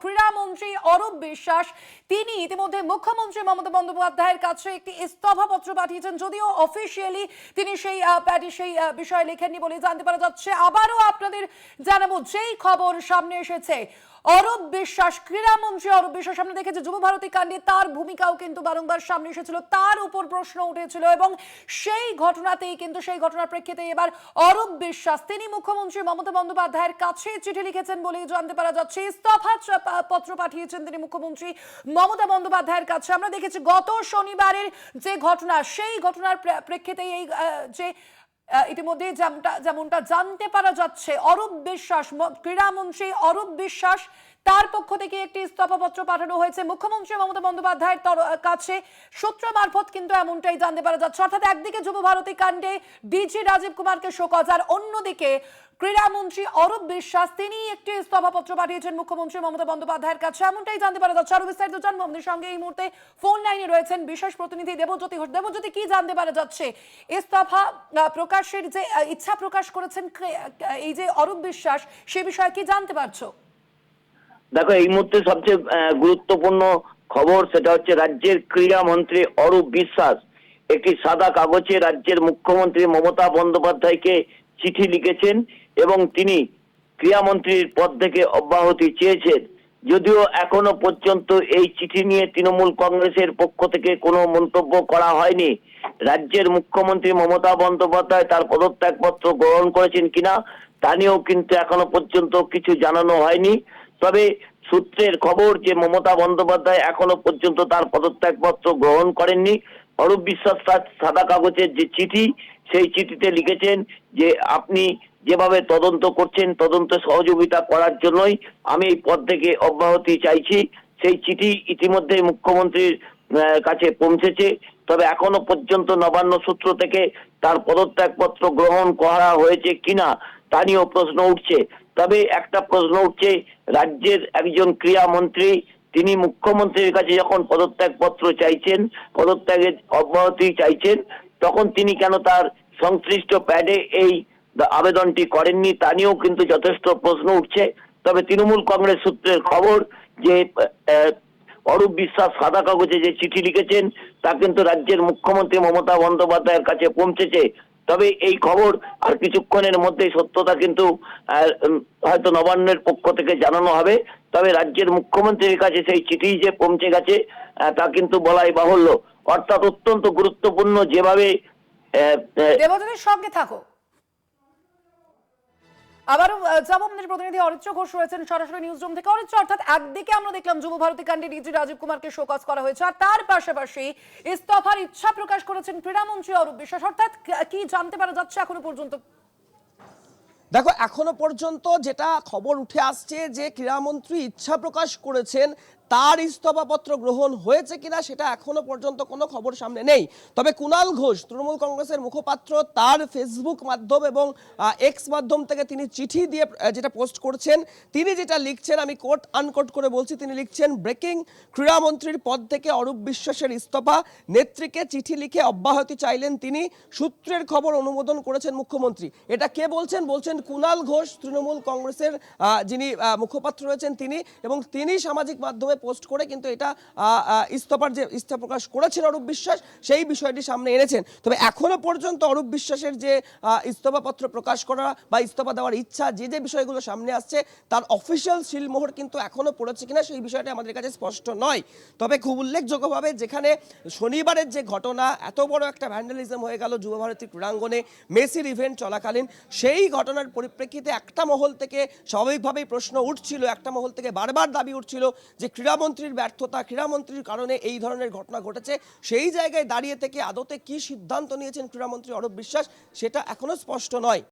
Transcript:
ক্রীড়ামন্ত্রী অরূপ বিশ্বাস তিনি ইতিমধ্যে মুখ্যমন্ত্রী মমতা বন্দ্যোপাধ্যায়ের কাছে একটি ইস্তফাপত্র পাঠিয়েছেন। যদিও অফিসিয়ালি তিনি সেই বিষয়ে লেখেননি বলে জানতে পারা যাচ্ছে। আবারও আপনাদের জানাবো, যেই খবর সামনে এসেছে, অরূপ বিশ্বাস, ক্রীড়ামন্ত্রী অরূপ বিশ্বাস, আমরা দেখেছি যুবভারতী কাণ্ডে তার ভূমিকাও কিন্তু বারংবার সামনে এসেছিল, তার উপর প্রশ্ন উঠেছিল এবং সেই ঘটনার প্রেক্ষিতে এবার অরূপ বিশ্বাস তিনি মুখ্যমন্ত্রী মমতা বন্দ্যোপাধ্যায়ের কাছে চিঠি লিখেছেন বলেই জানতে পারা যাচ্ছে। ইস্তফা পত্র পাঠিয়েছেন তিনি মুখ্যমন্ত্রী মমতা বন্দ্যোপাধ্যায়ের কাছে। আমরা দেখেছি গত শনিবারের যে ঘটনা, সেই ঘটনার প্রেক্ষিতে এই যে ইতিমধ্যে যেমনটা জানতে পারা যাচ্ছে, অরূপ বিশ্বাস, ক্রীড়ামন্ত্রী অরূপ বিশ্বাস, তার পক্ষ থেকে একটি ইস্তফাপত্র পাঠানো হয়েছে মুখ্যমন্ত্রী মমতা বন্দ্যোপাধ্যায়ের কাছে। সূত্র মারফত কিন্তু এমনটাই জানতে পারা যাচ্ছে। অর্থাৎ একদিকে যুবভারতী কাণ্ডে ডিজি রাজীব কুমারকে শোকজ, আর অন্যদিকে ক্রীড়ামন্ত্রী অরূপ বিশ্বাস তিনি একটি ইস্তফাপত্র পাঠিয়েছেন মুখ্যমন্ত্রী মমতা বন্দ্যোপাধ্যায়ের কাছে, এমনটাই জানতে পারা যাচ্ছে। আরো বিস্তারিত জানবো, আমাদের সঙ্গে এই মুহূর্তে ফোন লাইনে রয়েছেন বিশেষ প্রতিনিধি দেবজ্যোতি ঘোষ। দেবজ্যোতি, কি জানতে পারা যাচ্ছে? ইস্তফা প্রকাশের যে ইচ্ছা প্রকাশ করেছেন এই যে অরূপ বিশ্বাস, সে বিষয়ে কি জানতে পারছো? দেখো, এই মুহূর্তে সবচেয়ে গুরুত্বপূর্ণ খবর সেটা হচ্ছে রাজ্যের ক্রীড়ামন্ত্রী অরূপ বিশ্বাস একটি সাদা কাগজে রাজ্যের মুখ্যমন্ত্রী মমতা বন্দ্যোপাধ্যায়কে চিঠি লিখেছেন এবং তিনি ক্রীড়ামন্ত্রীর পদ থেকে অব্যাহতি চেয়েছেন। যদিও এখনো পর্যন্ত এই চিঠি নিয়ে তৃণমূল কংগ্রেসের পক্ষ থেকে কোনো মন্তব্য করা হয়নি। রাজ্যের মুখ্যমন্ত্রী মমতা বন্দ্যোপাধ্যায় তার পদত্যাগপত্র গ্রহণ করেছেন কিনা তা নিয়েও কিন্তু এখনো পর্যন্ত কিছু জানানো হয়নি। তবে সূত্রের খবর যে মমতা বন্দ্যোপাধ্যায় এখনো পর্যন্ত তার পদত্যাগপত্র গ্রহণ করেননি। অরূপ বিশ্বাস তার সাদা কাগজের যে চিঠি, সেই চিঠিতে লিখেছেন যে আপনি যেভাবে তদন্ত করছেন, তদন্ত সহযোগিতা করার জন্যই আমি এই পদ থেকে অব্যাহতি চাইছি। সেই চিঠি ইতিমধ্যে মুখ্যমন্ত্রীর কাছে পৌঁছেছে। তবে এখনো পর্যন্ত নবান্ন সূত্র থেকে তার পদত্যাগপত্র গ্রহণ করা হয়েছে কিনা তা নিয়েও প্রশ্ন উঠছে। তবে একটা প্রশ্ন উঠছে, রাজ্যের একজন ক্রীড়ামন্ত্রী তিনি মুখ্যমন্ত্রীর কাছে যখন পদত্যাগপত্র চাইছেন, পদত্যাগের অব্যাহতি চাইছেন, তখন তিনি কেন তার সংশ্লিষ্ট প্যাডে এই আবেদনটি করেননি তা নিয়েও কিন্তু যথেষ্ট প্রশ্ন উঠছে। তবে তৃণমূল কংগ্রেস সূত্রের খবর যে অরূপ বিশ্বাস সাদা কাগজে যে চিঠি লিখেছেন তা কিন্তু রাজ্যের মুখ্যমন্ত্রী মমতা বন্দ্যোপাধ্যায়ের কাছে পৌঁছেছে। তবে এই খবর আর কিছুক্ষণের মধ্যেই সত্যতা কিন্তু হয়তো নবান্নের পক্ষ থেকে জানানো হবে। তবে রাজ্যের মুখ্যমন্ত্রীর কাছে সেই চিঠি যে পৌঁছে গেছে তা কিন্তু বলাই বাহুল্য। অর্থাৎ অত্যন্ত গুরুত্বপূর্ণ যেভাবে দেবজ্যোতির সঙ্গে থাকো। আবারও যাব, আমাদের প্রতিনিধি অরিত্র ঘোষ রয়েছেন সরাসরি নিউজ রুম থেকে। অরিত্র, অর্থাৎ একদিকে আমরা দেখলাম যুবভারতী কাণ্ডে ডিজি রাজীব কুমারকে শোকজ করা হয়েছে, আর তার পাশাপাশি ইস্তফার ইচ্ছা প্রকাশ করেছেন ক্রীড়ামন্ত্রী অরূপ বিশ্বাস। অর্থাৎ কি জানতে পারা যাচ্ছে এখনো পর্যন্ত? দেখো, এখনো পর্যন্ত যেটা খবর উঠে আসছে যে ক্রীড়ামন্ত্রী ইচ্ছা প্রকাশ করেছেন, তার ইস্তফাপত্র গ্রহণ হয়েছে কিনা সেটা এখনো পর্যন্ত কোনো খবর সামনে নেই। তবে কুণাল ঘোষ, তৃণমূল কংগ্রেসের মুখপাত্র, তার ফেসবুক মাধ্যম এবং এক্স মাধ্যম থেকে তিনি চিঠি দিয়ে যেটা পোস্ট করছেন, তিনি যেটা লিখছেন, আমি কোট আনকোট করে বলছি, তিনি লিখছেন ব্রেকিং, ক্রীড়ামন্ত্রীর পদ থেকে অরূপ বিশ্বাসের ইস্তফা, নেত্রীকে চিঠি লিখে অব্যাহতি চাইলেন তিনি, সূত্রের খবর অনুমোদন করেছেন মুখ্যমন্ত্রী। এটা কে বলছেন? বলছেন কুণাল ঘোষ, তৃণমূল কংগ্রেসের যিনি মুখপাত্র রয়েছেন তিনি, এবং তিনি সামাজিক মাধ্যমে পোস্ট করে কিন্তু এটা ইস্তফার যে ইস্তফা প্রকাশ করেছেন অরূপ বিশ্বাস, সেই বিষয়টি সামনে এনেছেন। তবে এখনো পর্যন্ত অরূপ বিশ্বাসের যে ইস্তফাপত্র প্রকাশ করা বা ইস্তফা দেওয়ার ইচ্ছা, যে বিষয়গুলো সামনে আসছে, তার অফিসিয়াল সিলমোহর কিন্তু এখনো পড়েছে কিনা সেই বিষয়টা আমাদের কাছে স্পষ্ট নয়। তবে খুব উল্লেখযোগ্যভাবে যেখানে শনিবারের যে ঘটনা, এত বড় একটা ভ্যান্ডালিজম হয়ে গেল যুবভারতী ক্রীড়াঙ্গনে মেসির ইভেন্ট চলাকালীন, সেই ঘটনার পরিপ্রেক্ষিতে একটা মহল থেকে স্বাভাবিকভাবেই প্রশ্ন উঠছিল, একটা মহল থেকে বারবার দাবি উঠছিল যে ক্রীড়ামন্ত্রীর ব্যর্থতা, ক্রীড়ামন্ত্রীর কারণে এই ধরনের ঘটনা ঘটেছে। সেই জায়গায় দাঁড়িয়ে থেকে আদতে কি সিদ্ধান্ত নিয়েছেন ক্রীড়ামন্ত্রী অরূপ বিশ্বাস সেটা এখনো স্পষ্ট নয়।